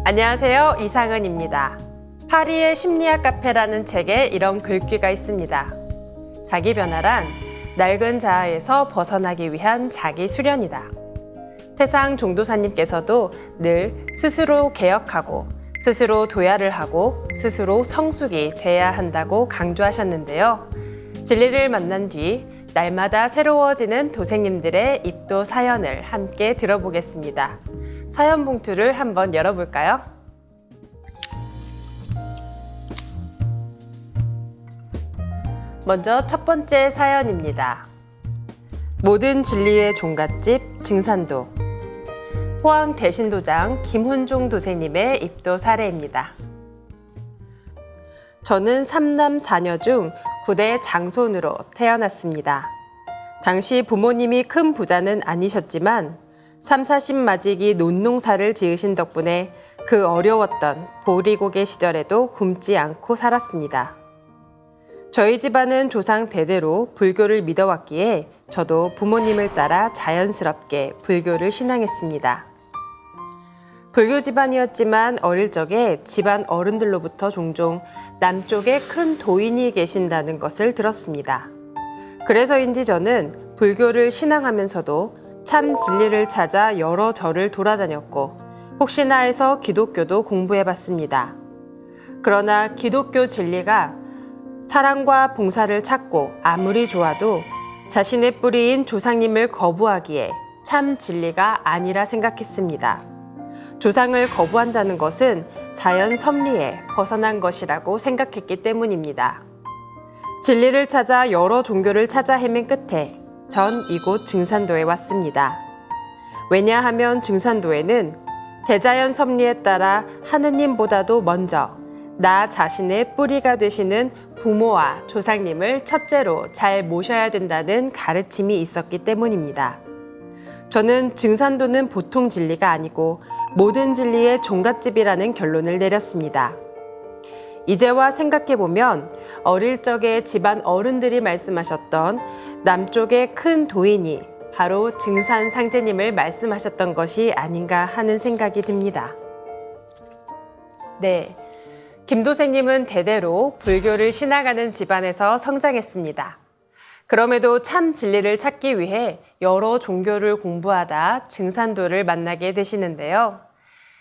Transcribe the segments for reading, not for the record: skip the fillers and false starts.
안녕하세요, 이상은입니다. 파리의 심리학 카페라는 책에 이런 글귀가 있습니다. 자기 변화란 낡은 자아에서 벗어나기 위한 자기 수련이다. 태상 종도사님께서도 늘 스스로 개혁하고 스스로 도야를 하고 스스로 성숙이 돼야 한다고 강조하셨는데요. 진리를 만난 뒤 날마다 새로워지는 도생님들의 입도 사연을 함께 들어보겠습니다. 사연 봉투를 한번 열어볼까요? 먼저 첫 번째 사연입니다. 모든 진리의 종갓집 증산도. 포항 대신도장 김훈종 도생님의 입도 사례입니다. 저는 3남 4녀 중 9대 장손으로 태어났습니다. 당시 부모님이 큰 부자는 아니셨지만 3, 40마지기 논농사를 지으신 덕분에 그 어려웠던 보리고개 시절에도 굶지 않고 살았습니다. 저희 집안은 조상 대대로 불교를 믿어왔기에 저도 부모님을 따라 자연스럽게 불교를 신앙했습니다. 불교 집안이었지만 어릴 적에 집안 어른들로부터 종종 남쪽에 큰 도인이 계신다는 것을 들었습니다. 그래서인지 저는 불교를 신앙하면서도 참 진리를 찾아 여러 절을 돌아다녔고 혹시나 해서 기독교도 공부해봤습니다. 그러나 기독교 진리가 사랑과 봉사를 찾고 아무리 좋아도 자신의 뿌리인 조상님을 거부하기에 참 진리가 아니라 생각했습니다. 조상을 거부한다는 것은 자연 섭리에 벗어난 것이라고 생각했기 때문입니다. 진리를 찾아 여러 종교를 찾아 헤맨 끝에 전 이곳 증산도에 왔습니다. 왜냐하면 증산도에는 대자연 섭리에 따라 하느님보다도 먼저 나 자신의 뿌리가 되시는 부모와 조상님을 첫째로 잘 모셔야 된다는 가르침이 있었기 때문입니다. 저는 증산도는 보통 진리가 아니고 모든 진리의 종갓집이라는 결론을 내렸습니다. 이제와 생각해보면 어릴 적에 집안 어른들이 말씀하셨던 남쪽의 큰 도인이 바로 증산 상제님을 말씀하셨던 것이 아닌가 하는 생각이 듭니다. 네, 김도생님은 대대로 불교를 신앙하는 집안에서 성장했습니다. 그럼에도 참 진리를 찾기 위해 여러 종교를 공부하다 증산도를 만나게 되시는데요.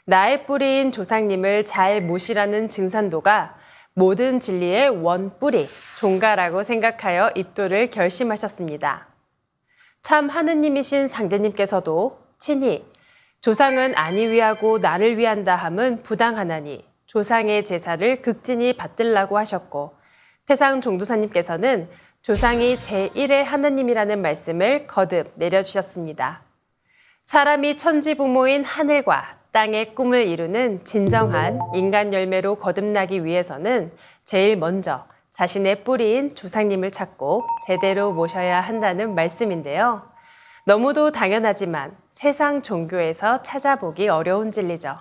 나의 뿌리인 조상님을 잘 모시라는 증산도가 모든 진리의 원뿌리, 종가라고 생각하여 입도를 결심하셨습니다. 참 하느님이신 상제님께서도 친히 조상은 아니 위하고 나를 위한다 함은 부당하나니 조상의 제사를 극진히 받들라고 하셨고 태상 종도사님께서는 조상이 제1의 하느님이라는 말씀을 거듭 내려주셨습니다. 사람이 천지부모인 하늘과 땅의 꿈을 이루는 진정한 인간 열매로 거듭나기 위해서는 제일 먼저 자신의 뿌리인 조상님을 찾고 제대로 모셔야 한다는 말씀인데요. 너무도 당연하지만 세상 종교에서 찾아보기 어려운 진리죠.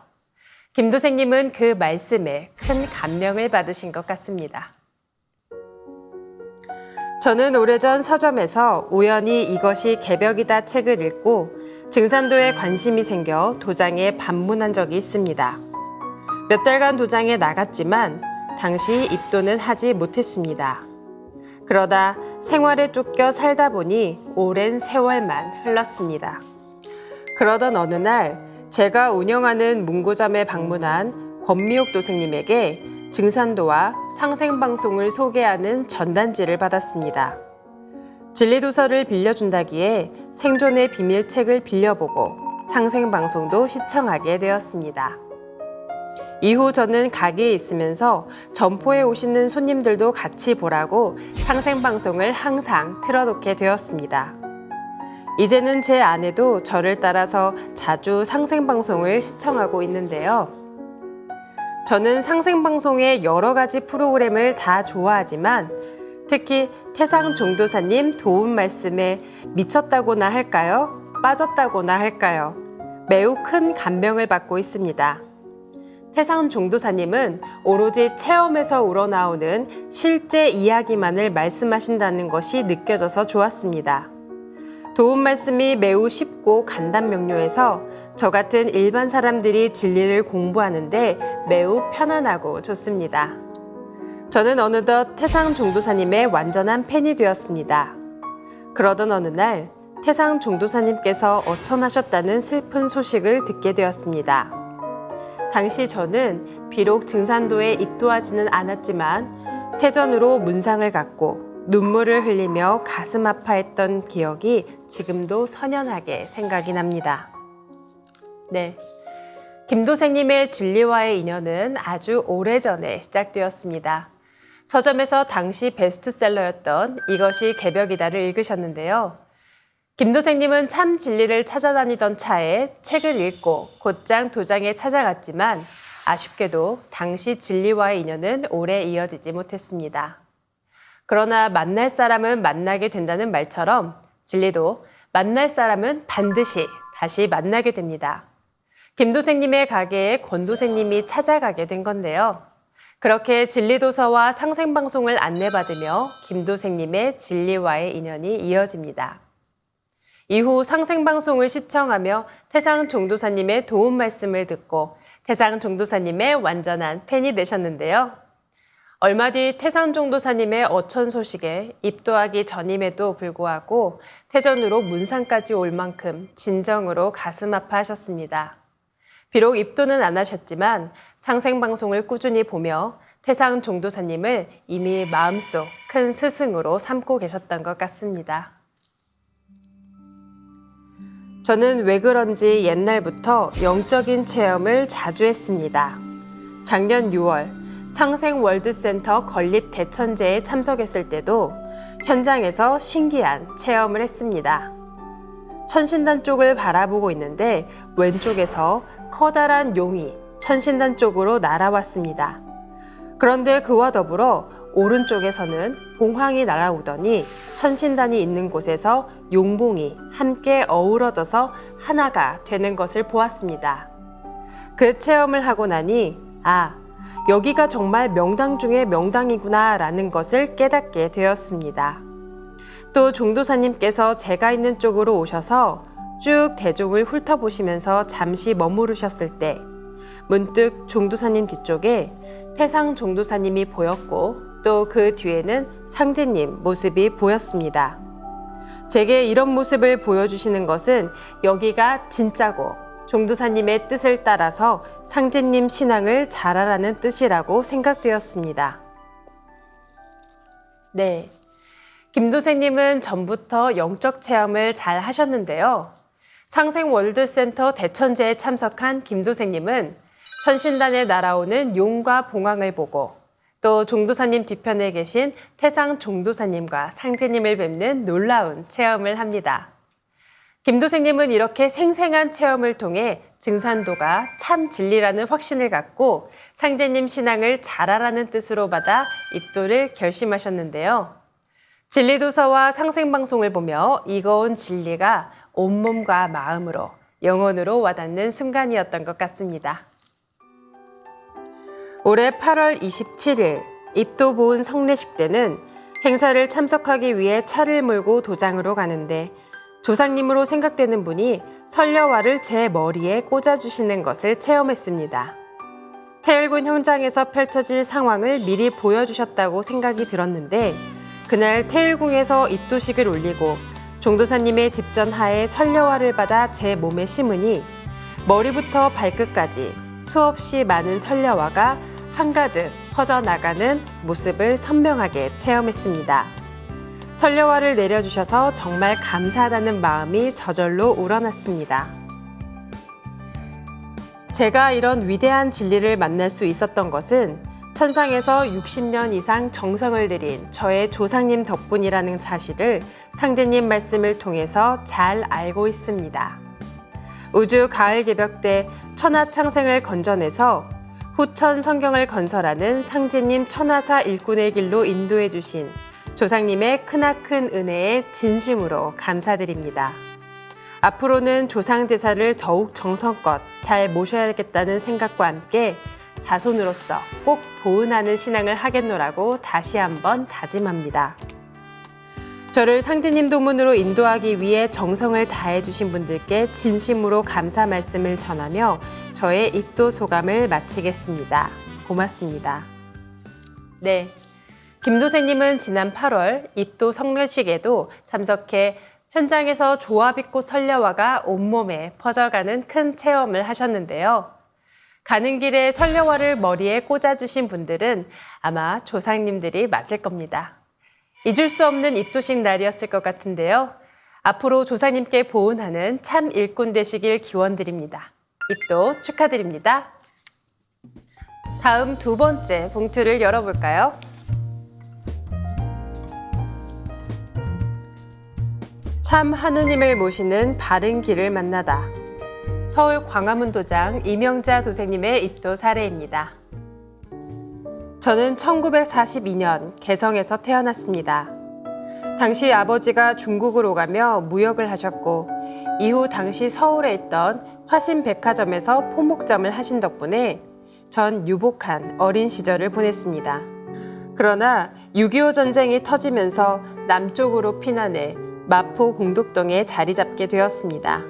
김도생님은 그 말씀에 큰 감명을 받으신 것 같습니다. 저는 오래전 서점에서 우연히 이것이 개벽이다 책을 읽고 증산도에 관심이 생겨 도장에 방문한 적이 있습니다. 몇 달간 도장에 나갔지만 당시 입도는 하지 못했습니다. 그러다 생활에 쫓겨 살다 보니 오랜 세월만 흘렀습니다. 그러던 어느 날 제가 운영하는 문구점에 방문한 권미옥 도생님에게 증산도와 상생방송을 소개하는 전단지를 받았습니다. 진리도서를 빌려준다기에 생존의 비밀 책을 빌려보고 상생방송도 시청하게 되었습니다. 이후 저는 가게에 있으면서 점포에 오시는 손님들도 같이 보라고 상생방송을 항상 틀어놓게 되었습니다. 이제는 제 아내도 저를 따라서 자주 상생방송을 시청하고 있는데요. 저는 상생방송의 여러 가지 프로그램을 다 좋아하지만 특히 태상 종도사님 도움 말씀에 미쳤다고나 할까요? 빠졌다고나 할까요? 매우 큰 감명을 받고 있습니다. 태상 종도사님은 오로지 체험에서 우러나오는 실제 이야기만을 말씀하신다는 것이 느껴져서 좋았습니다. 도움 말씀이 매우 쉽고 간단 명료해서 저 같은 일반 사람들이 진리를 공부하는데 매우 편안하고 좋습니다. 저는 어느덧 태상 종도사님의 완전한 팬이 되었습니다. 그러던 어느 날 태상 종도사님께서 어천하셨다는 슬픈 소식을 듣게 되었습니다. 당시 저는 비록 증산도에 입도하지는 않았지만 태전으로 문상을 갖고 눈물을 흘리며 가슴 아파했던 기억이 지금도 선연하게 생각이 납니다. 네, 김도생님의 진리와의 인연은 아주 오래전에 시작되었습니다. 서점에서 당시 베스트셀러였던 이것이 개벽이다를 읽으셨는데요. 김도생님은 참 진리를 찾아다니던 차에 책을 읽고 곧장 도장에 찾아갔지만 아쉽게도 당시 진리와의 인연은 오래 이어지지 못했습니다. 그러나 만날 사람은 만나게 된다는 말처럼 진리도 만날 사람은 반드시 다시 만나게 됩니다. 김도생님의 가게에 권도생님이 찾아가게 된 건데요. 그렇게 진리도서와 상생방송을 안내받으며 김도생님의 진리와의 인연이 이어집니다. 이후 상생방송을 시청하며 태상 종도사님의 도움 말씀을 듣고 태상 종도사님의 완전한 팬이 되셨는데요. 얼마 뒤 태상 종도사님의 어천 소식에 입도하기 전임에도 불구하고 태전으로 문상까지 올 만큼 진정으로 가슴 아파하셨습니다. 비록 입도는 안 하셨지만 상생방송을 꾸준히 보며 태상 종도사님을 이미 마음속 큰 스승으로 삼고 계셨던 것 같습니다. 저는 왜 그런지 옛날부터 영적인 체험을 자주 했습니다. 작년 6월 상생월드센터 건립 대천제에 참석했을 때도 현장에서 신기한 체험을 했습니다. 천신단 쪽을 바라보고 있는데 왼쪽에서 커다란 용이 천신단 쪽으로 날아왔습니다. 그런데 그와 더불어 오른쪽에서는 봉황이 날아오더니 천신단이 있는 곳에서 용봉이 함께 어우러져서 하나가 되는 것을 보았습니다. 그 체험을 하고 나니 여기가 정말 명당 중의 명당이구나 라는 것을 깨닫게 되었습니다. 또 종도사님께서 제가 있는 쪽으로 오셔서 쭉 대종을 훑어보시면서 잠시 머무르셨을 때 문득 종도사님 뒤쪽에 태상 종도사님이 보였고 또 그 뒤에는 상제님 모습이 보였습니다. 제게 이런 모습을 보여주시는 것은 여기가 진짜고 종도사님의 뜻을 따라서 상제님 신앙을 잘하라는 뜻이라고 생각되었습니다. 네, 김도생님은 전부터 영적 체험을 잘 하셨는데요. 상생월드센터 대천제에 참석한 김도생님은 천신단에 날아오는 용과 봉황을 보고 또 종도사님 뒤편에 계신 태상 종도사님과 상제님을 뵙는 놀라운 체험을 합니다. 김도생님은 이렇게 생생한 체험을 통해 증산도가 참 진리라는 확신을 갖고 상제님 신앙을 잘하라는 뜻으로 받아 입도를 결심하셨는데요. 진리도서와 상생방송을 보며 익어온 진리가 온몸과 마음으로 영혼으로 와닿는 순간이었던 것 같습니다. 올해 8월 27일 입도 보은 성례식 때는 행사를 참석하기 위해 차를 몰고 도장으로 가는데 조상님으로 생각되는 분이 설려화를 제 머리에 꽂아주시는 것을 체험했습니다. 태일군 현장에서 펼쳐질 상황을 미리 보여주셨다고 생각이 들었는데 그날 태일궁에서 입도식을 올리고 종도사님의 집전하에 설려화를 받아 제 몸에 심으니 머리부터 발끝까지 수없이 많은 설려화가 한가득 퍼져나가는 모습을 선명하게 체험했습니다. 설려화를 내려주셔서 정말 감사하다는 마음이 저절로 우러났습니다. 제가 이런 위대한 진리를 만날 수 있었던 것은 천상에서 60년 이상 정성을 들인 저의 조상님 덕분이라는 사실을 상제님 말씀을 통해서 잘 알고 있습니다. 우주 가을 개벽 때 천하창생을 건져내서 후천 성경을 건설하는 상제님 천하사 일꾼의 길로 인도해 주신 조상님의 크나큰 은혜에 진심으로 감사드립니다. 앞으로는 조상 제사를 더욱 정성껏 잘 모셔야겠다는 생각과 함께 자손으로서 꼭 보은하는 신앙을 하겠노라고 다시 한번 다짐합니다. 저를 상진님 도문으로 인도하기 위해 정성을 다해주신 분들께 진심으로 감사 말씀을 전하며 저의 입도 소감을 마치겠습니다. 고맙습니다. 네, 김도생님은 지난 8월 입도 성례식에도 참석해 현장에서 조화빛꽃 설려화가 온몸에 퍼져가는 큰 체험을 하셨는데요. 가는 길에 설려화를 머리에 꽂아주신 분들은 아마 조상님들이 맞을 겁니다. 잊을 수 없는 입도식 날이었을 것 같은데요. 앞으로 조상님께 보은하는 참 일꾼 되시길 기원드립니다. 입도 축하드립니다. 다음 두 번째 봉투를 열어볼까요? 참 하느님을 모시는 바른 길을 만나다. 서울 광화문 도장 이명자 도생님의 입도 사례입니다. 저는 1942년 개성에서 태어났습니다. 당시 아버지가 중국으로 가며 무역을 하셨고 이후 당시 서울에 있던 화신백화점에서 포목점을 하신 덕분에 전 유복한 어린 시절을 보냈습니다. 그러나 6.25 전쟁이 터지면서 남쪽으로 피난해 마포 공덕동에 자리 잡게 되었습니다.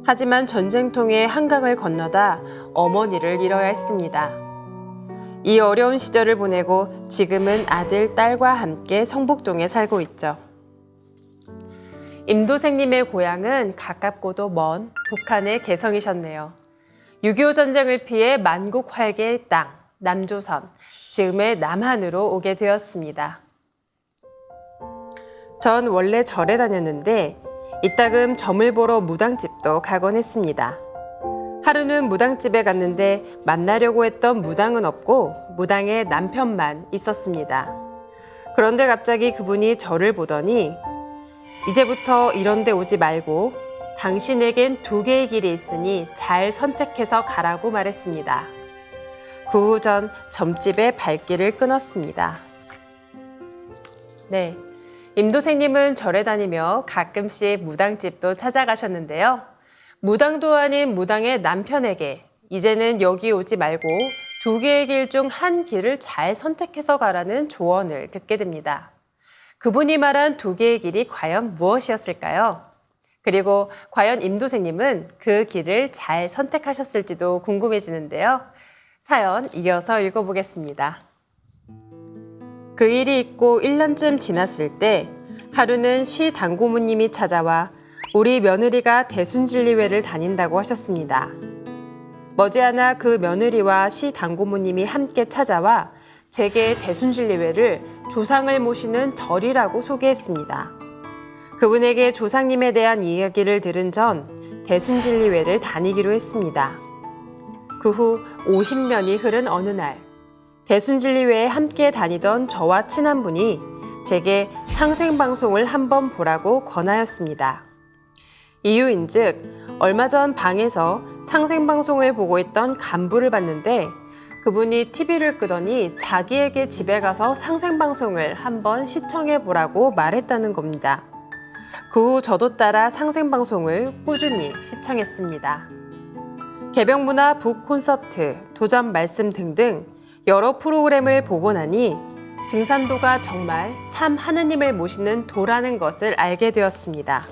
하지만 전쟁통에 한강을 건너다 어머니를 잃어야 했습니다. 이 어려운 시절을 보내고 지금은 아들, 딸과 함께 성북동에 살고 있죠. 임도생님의 고향은 가깝고도 먼 북한의 개성이셨네요. 6.25 전쟁을 피해 만국 활개의 땅, 남조선, 지금의 남한으로 오게 되었습니다. 전 원래 절에 다녔는데 이따금 점을 보러 무당집도 가곤 했습니다. 하루는 무당집에 갔는데 만나려고 했던 무당은 없고 무당의 남편만 있었습니다. 그런데 갑자기 그분이 저를 보더니 이제부터 이런 데 오지 말고 당신에겐 2개의 길이 있으니 잘 선택해서 가라고 말했습니다. 그 후 전 점집의 발길을 끊었습니다. 네, 임도생님은 절에 다니며 가끔씩 무당집도 찾아가셨는데요. 무당도 아닌 무당의 남편에게 이제는 여기 오지 말고 2개의 길 중 한 길을 잘 선택해서 가라는 조언을 듣게 됩니다. 그분이 말한 2개의 길이 과연 무엇이었을까요? 그리고 과연 임도생님은 그 길을 잘 선택하셨을지도 궁금해지는데요. 사연 이어서 읽어보겠습니다. 그 일이 있고 1년쯤 지났을 때 하루는 시 당고모님이 찾아와 우리 며느리가 대순진리회를 다닌다고 하셨습니다. 머지않아 그 며느리와 시 당고모님이 함께 찾아와 제게 대순진리회를 조상을 모시는 절이라고 소개했습니다. 그분에게 조상님에 대한 이야기를 들은 전 대순진리회를 다니기로 했습니다. 그 후 50년이 흐른 어느 날 대순진리회에 함께 다니던 저와 친한 분이 제게 상생방송을 한번 보라고 권하였습니다. 이유인즉 얼마 전 방에서 상생방송을 보고 있던 간부를 봤는데 그분이 TV를 끄더니 자기에게 집에 가서 상생방송을 한번 시청해 보라고 말했다는 겁니다. 그 후 저도 따라 상생방송을 꾸준히 시청했습니다. 개병문화 북콘서트, 도전 말씀 등등 여러 프로그램을 보고 나니 증산도가 정말 참 하느님을 모시는 도라는 것을 알게 되었습니다.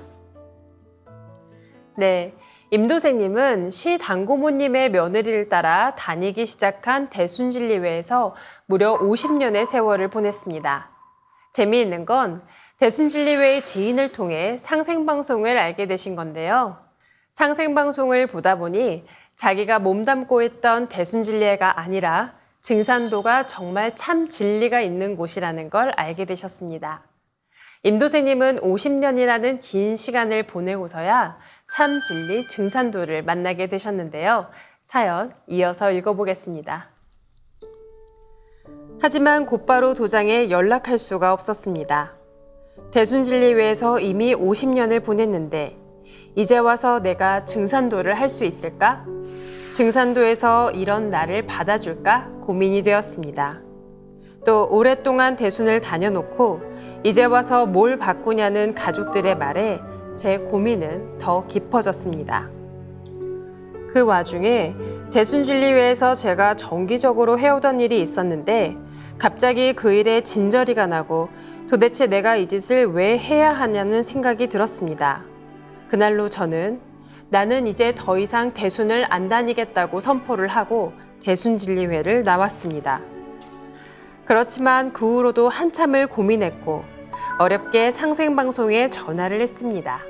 네, 임도생님은 시 당고모님의 며느리를 따라 다니기 시작한 대순진리회에서 무려 50년의 세월을 보냈습니다. 재미있는 건 대순진리회의 지인을 통해 상생방송을 알게 되신 건데요. 상생방송을 보다 보니 자기가 몸담고 있던 대순진리회가 아니라 증산도가 정말 참 진리가 있는 곳이라는 걸 알게 되셨습니다. 임도생님은 50년이라는 긴 시간을 보내고서야 참 진리 증산도를 만나게 되셨는데요. 사연 이어서 읽어보겠습니다. 하지만 곧바로 도장에 연락할 수가 없었습니다. 대순진리회에서 이미 50년을 보냈는데 이제 와서 내가 증산도를 할 수 있을까? 증산도에서 이런 나를 받아줄까? 고민이 되었습니다. 또 오랫동안 대순을 다녀놓고 이제 와서 뭘 바꾸냐는 가족들의 말에 제 고민은 더 깊어졌습니다. 그 와중에 대순진리회에서 제가 정기적으로 해오던 일이 있었는데 갑자기 그 일에 진저리가 나고 도대체 내가 이 짓을 왜 해야 하냐는 생각이 들었습니다. 그날로 저는 나는 이제 더 이상 대순을 안 다니겠다고 선포를 하고 대순진리회를 나왔습니다. 그렇지만 그 후로도 한참을 고민했고 어렵게 상생방송에 전화를 했습니다.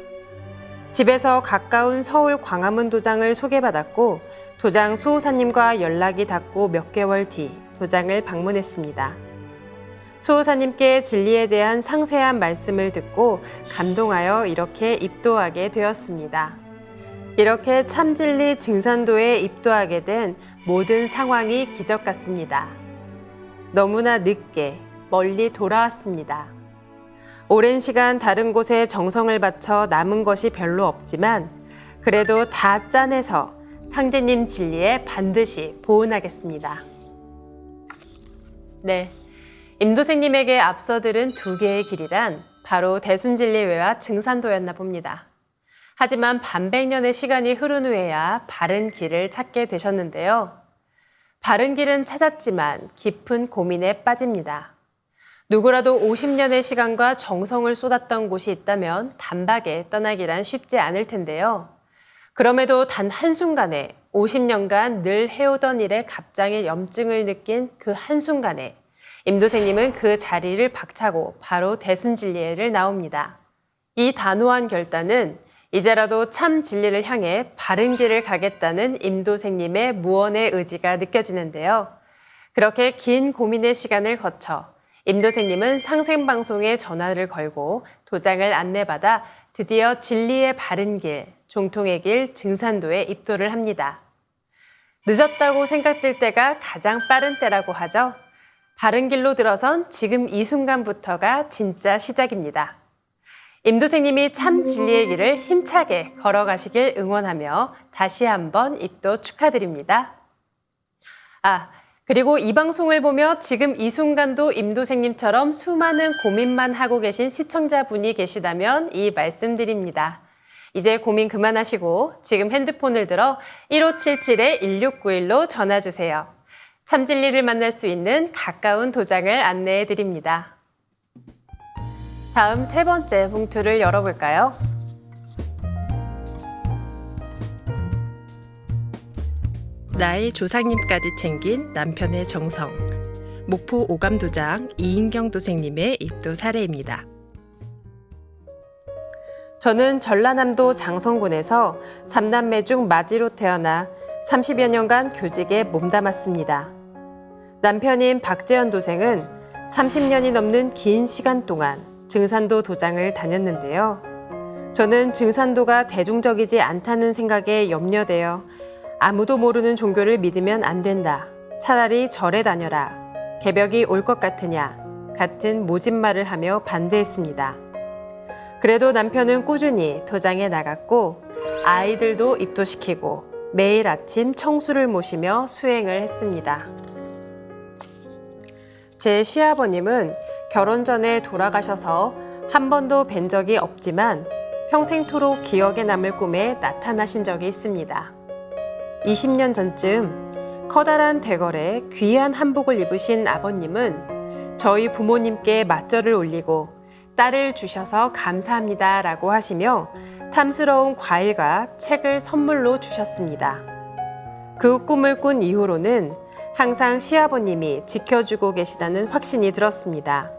집에서 가까운 서울 광화문 도장을 소개받았고 도장 수호사님과 연락이 닿고 몇 개월 뒤 도장을 방문했습니다. 수호사님께 진리에 대한 상세한 말씀을 듣고 감동하여 이렇게 입도하게 되었습니다. 이렇게 참진리 증산도에 입도하게 된 모든 상황이 기적 같습니다. 너무나 늦게 멀리 돌아왔습니다. 오랜 시간 다른 곳에 정성을 바쳐 남은 것이 별로 없지만 그래도 다 짜내서 상제님 진리에 반드시 보은하겠습니다. 네, 임도생님에게 앞서 들은 두 개의 길이란 바로 대순진리회와 증산도였나 봅니다. 하지만 반백년의 시간이 흐른 후에야 바른 길을 찾게 되셨는데요. 바른 길은 찾았지만 깊은 고민에 빠집니다. 누구라도 50년의 시간과 정성을 쏟았던 곳이 있다면 단박에 떠나기란 쉽지 않을 텐데요. 그럼에도 단 한순간에 50년간 늘 해오던 일에 갑자기 염증을 느낀 그 한순간에 임도생님은 그 자리를 박차고 바로 대순진리회를 나옵니다. 이 단호한 결단은 이제라도 참 진리를 향해 바른 길을 가겠다는 임도생님의 무언의 의지가 느껴지는데요. 그렇게 긴 고민의 시간을 거쳐 임도생님은 상생방송에 전화를 걸고 도장을 안내받아 드디어 진리의 바른 길, 종통의 길, 증산도에 입도를 합니다. 늦었다고 생각될 때가 가장 빠른 때라고 하죠. 바른 길로 들어선 지금 이 순간부터가 진짜 시작입니다. 임도생님이 참 진리의 길을 힘차게 걸어가시길 응원하며 다시 한번 입도 축하드립니다. 그리고 이 방송을 보며 지금 이 순간도 임도생님처럼 수많은 고민만 하고 계신 시청자분이 계시다면 이 말씀드립니다. 이제 고민 그만하시고 지금 핸드폰을 들어 1577-1691로 전화주세요. 참진리를 만날 수 있는 가까운 도장을 안내해 드립니다. 다음 세 번째 봉투를 열어볼까요? 나의 조상님까지 챙긴 남편의 정성. 목포 오감도장 이인경 도생님의 입도 사례입니다. 저는 전라남도 장성군에서 3남매 중 마지로 태어나 30여 년간 교직에 몸담았습니다. 남편인 박재현 도생은 30년이 넘는 긴 시간 동안 증산도 도장을 다녔는데요. 저는 증산도가 대중적이지 않다는 생각에 염려되어 아무도 모르는 종교를 믿으면 안 된다. 차라리 절에 다녀라. 개벽이 올 것 같으냐. 같은 모진말을 하며 반대했습니다. 그래도 남편은 꾸준히 도장에 나갔고 아이들도 입도시키고 매일 아침 청수를 모시며 수행을 했습니다. 제 시아버님은 결혼 전에 돌아가셔서 한 번도 뵌 적이 없지만 평생토록 기억에 남을 꿈에 나타나신 적이 있습니다. 20년 전쯤 커다란 대궐에 귀한 한복을 입으신 아버님은 저희 부모님께 맞절을 올리고 딸을 주셔서 감사합니다 라고 하시며 탐스러운 과일과 책을 선물로 주셨습니다. 그 꿈을 꾼 이후로는 항상 시아버님이 지켜주고 계시다는 확신이 들었습니다.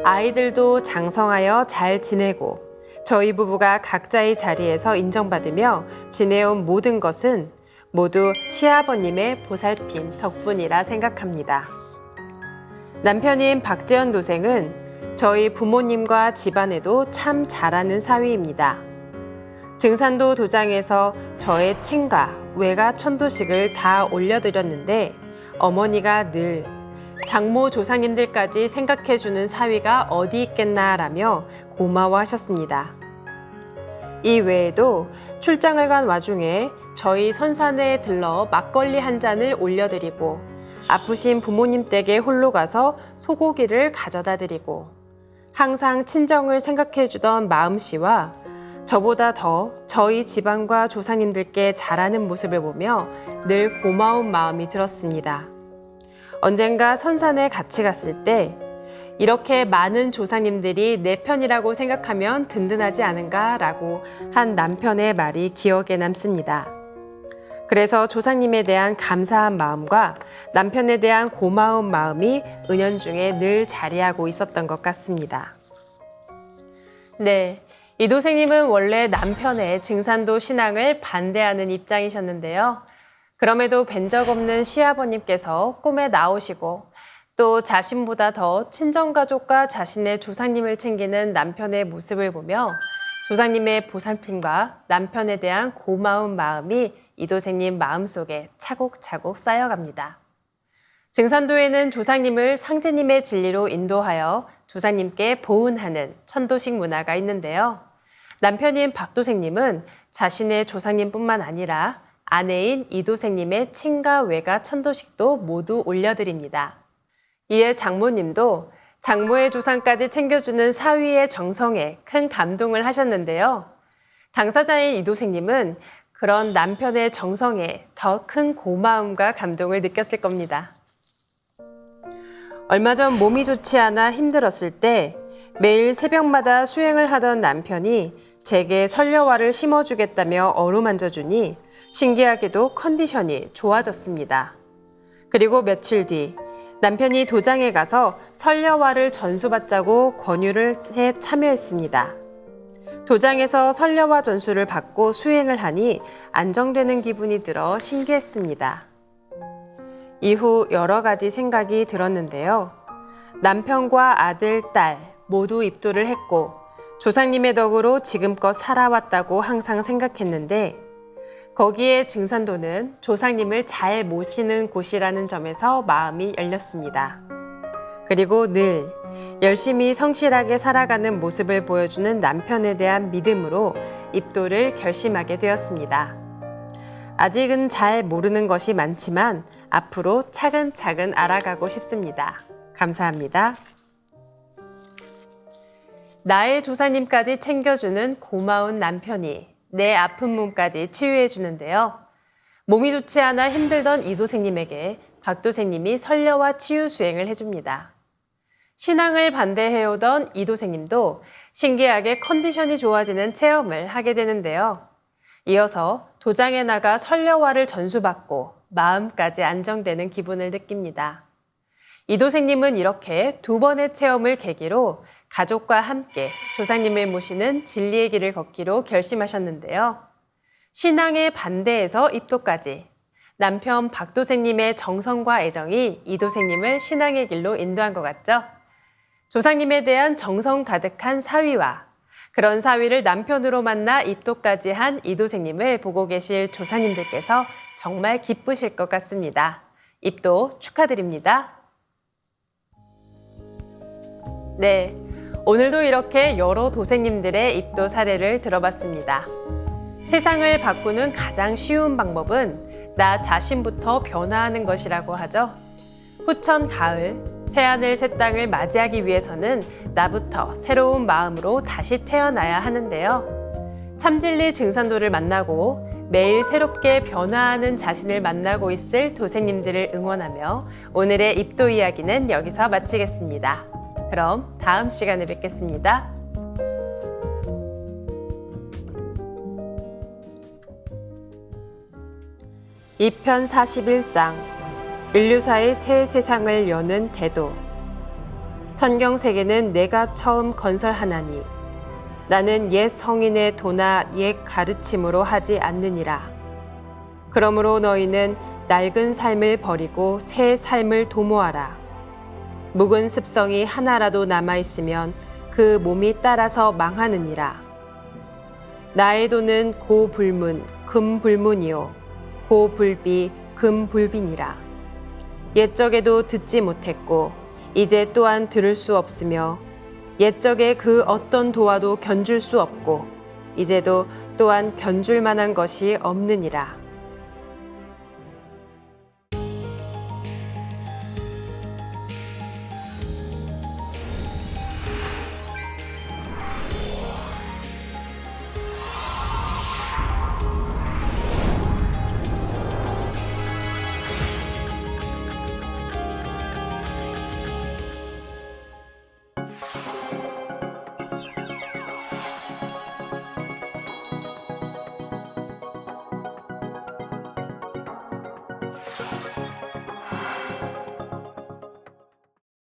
아이들도 장성하여 잘 지내고 저희 부부가 각자의 자리에서 인정받으며 지내온 모든 것은 모두 시아버님의 보살핌 덕분이라 생각합니다. 남편인 박재현 도생은 저희 부모님과 집안에도 참 잘하는 사위입니다. 증산도 도장에서 저의 친가, 외가 천도식을 다 올려드렸는데 어머니가 늘 장모 조상님들까지 생각해주는 사위가 어디 있겠나라며 고마워하셨습니다. 이 외에도 출장을 간 와중에 저희 선산에 들러 막걸리 한 잔을 올려드리고 아프신 부모님 댁에 홀로 가서 소고기를 가져다 드리고 항상 친정을 생각해주던 마음씨와 저보다 더 저희 집안과 조상님들께 잘하는 모습을 보며 늘 고마운 마음이 들었습니다. 언젠가 선산에 같이 갔을 때 이렇게 많은 조상님들이 내 편이라고 생각하면 든든하지 않은가라고 한 남편의 말이 기억에 남습니다. 그래서 조상님에 대한 감사한 마음과 남편에 대한 고마운 마음이 은연중에 늘 자리하고 있었던 것 같습니다. 네, 이도생님은 원래 남편의 증산도 신앙을 반대하는 입장이셨는데요. 그럼에도 뵌 적 없는 시아버님께서 꿈에 나오시고 또 자신보다 더 친정가족과 자신의 조상님을 챙기는 남편의 모습을 보며 조상님의 보살핌과 남편에 대한 고마운 마음이 이도생님 마음속에 차곡차곡 쌓여갑니다. 증산도에는 조상님을 상제님의 진리로 인도하여 조상님께 보훈하는 천도식 문화가 있는데요. 남편인 박도생님은 자신의 조상님뿐만 아니라 아내인 이도생님의 친가 외가 천도식도 모두 올려드립니다. 이에 장모님도 장모의 조상까지 챙겨주는 사위의 정성에 큰 감동을 하셨는데요. 당사자인 이도생님은 그런 남편의 정성에 더 큰 고마움과 감동을 느꼈을 겁니다. 얼마 전 몸이 좋지 않아 힘들었을 때 매일 새벽마다 수행을 하던 남편이 제게 설려화를 심어주겠다며 어루만져주니 신기하게도 컨디션이 좋아졌습니다. 그리고 며칠 뒤 남편이 도장에 가서 설려화를 전수받자고 권유를 해 참여했습니다. 도장에서 설려화 전수를 받고 수행을 하니 안정되는 기분이 들어 신기했습니다. 이후 여러 가지 생각이 들었는데요. 남편과 아들, 딸 모두 입도를 했고 조상님의 덕으로 지금껏 살아왔다고 항상 생각했는데 거기에 증산도는 조상님을 잘 모시는 곳이라는 점에서 마음이 열렸습니다. 그리고 늘 열심히 성실하게 살아가는 모습을 보여주는 남편에 대한 믿음으로 입도를 결심하게 되었습니다. 아직은 잘 모르는 것이 많지만 앞으로 차근차근 알아가고 싶습니다. 감사합니다. 나의 조상님까지 챙겨주는 고마운 남편이 내 아픈 몸까지 치유해 주는데요. 몸이 좋지 않아 힘들던 이도생님에게 박도생님이 설려와 치유 수행을 해줍니다. 신앙을 반대해오던 이도생님도 신기하게 컨디션이 좋아지는 체험을 하게 되는데요. 이어서 도장에 나가 설려화를 전수받고 마음까지 안정되는 기분을 느낍니다. 이도생님은 이렇게 두 번의 체험을 계기로 가족과 함께 조상님을 모시는 진리의 길을 걷기로 결심하셨는데요. 신앙에 반대해서 입도까지 남편 박도생님의 정성과 애정이 이도생님을 신앙의 길로 인도한 것 같죠? 조상님에 대한 정성 가득한 사위와 그런 사위를 남편으로 만나 입도까지 한 이도생님을 보고 계실 조상님들께서 정말 기쁘실 것 같습니다. 입도 축하드립니다. 네, 오늘도 이렇게 여러 도생님들의 입도 사례를 들어봤습니다. 세상을 바꾸는 가장 쉬운 방법은 나 자신부터 변화하는 것이라고 하죠. 후천 가을, 새하늘 새 땅을 맞이하기 위해서는 나부터 새로운 마음으로 다시 태어나야 하는데요. 참진리 증산도를 만나고 매일 새롭게 변화하는 자신을 만나고 있을 도생님들을 응원하며 오늘의 입도 이야기는 여기서 마치겠습니다. 그럼 다음 시간에 뵙겠습니다. (2편) 41장 인류사의 새 세상을 여는 태도. 선경 세계는 내가 처음 건설하나니 나는 옛 성인의 도나 옛 가르침으로 하지 않느니라. 그러므로 너희는 낡은 삶을 버리고 새 삶을 도모하라. 묵은 습성이 하나라도 남아있으면 그 몸이 따라서 망하느니라. 나의 도는 고불문, 금불문이요 고불비, 금불비니라. 옛적에도 듣지 못했고 이제 또한 들을 수 없으며 옛적에 그 어떤 도와도 견줄 수 없고 이제도 또한 견줄 만한 것이 없느니라.